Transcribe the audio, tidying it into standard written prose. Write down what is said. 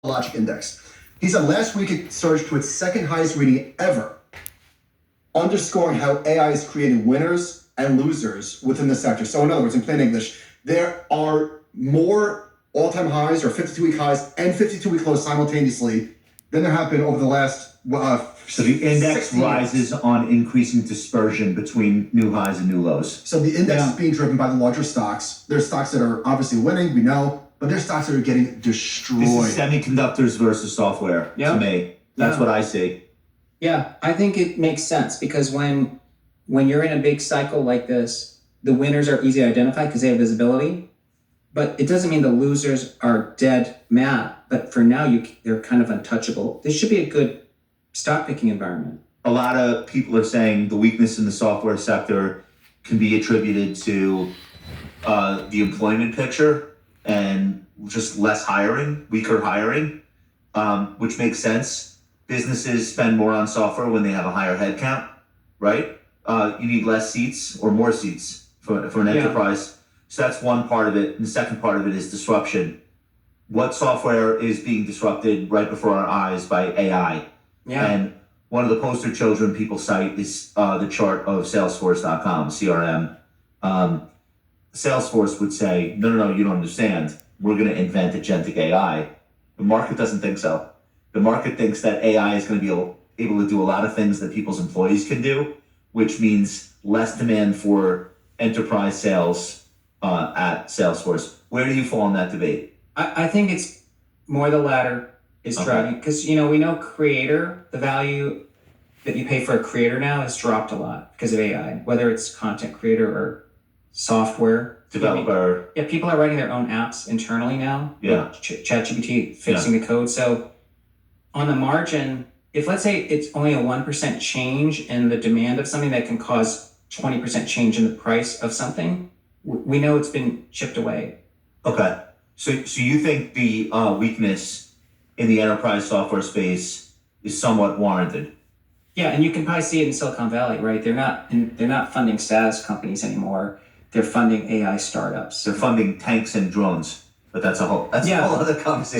Logic Index. He said last week it surged to its second highest reading ever, underscoring how AI is creating winners and losers within the sector. So in other words, in plain English, there are more all-time highs or 52-week highs and 52-week lows simultaneously than there have been over the last so the index 60 years. rises on increasing dispersion between new highs and new lows. So the index is being driven by the larger stocks. There's stocks that are obviously winning, we know, but there's stocks that are getting destroyed. This is semiconductors versus software to me. That's what I see. Yeah, I think it makes sense because when you're in a big cycle like this, the winners are easy to identify because they have visibility, but it doesn't mean the losers are dead mat. But for now, they're kind of untouchable. This should be a good stock picking environment. A lot of people are saying the weakness in the software sector can be attributed to the employment picture and just less hiring, weaker hiring, which makes sense. Businesses spend more on software when they have a higher headcount, right? You need less seats or more seats for an enterprise. So that's one part of it. And the second part of it is disruption. What software is being disrupted right before our eyes by AI? Yeah. And one of the poster children people cite is the chart of Salesforce.com, CRM. Salesforce would say, no, you don't understand. We're going to invent agentic AI. The market doesn't think so. The market thinks that AI is going to be able to do a lot of things that people's employees can do, which means less demand for enterprise sales at Salesforce. Where do you fall in that debate? I think it's more the latter is driving, because we know creator, the value that you pay for a creator now has dropped a lot because of AI, whether it's content creator or software developer. Yeah, people are writing their own apps internally now. Yeah. ChatGPT fixing the code. So on the margin, if let's say it's only a 1% change in the demand of something that can cause 20% change in the price of something, we know it's been chipped away. Okay. So you think the weakness in the enterprise software space is somewhat warranted? Yeah, and you can probably see it in Silicon Valley, right? They're not funding SaaS companies anymore. They're funding AI startups. They're funding tanks and drones, but that's a whole other conversation.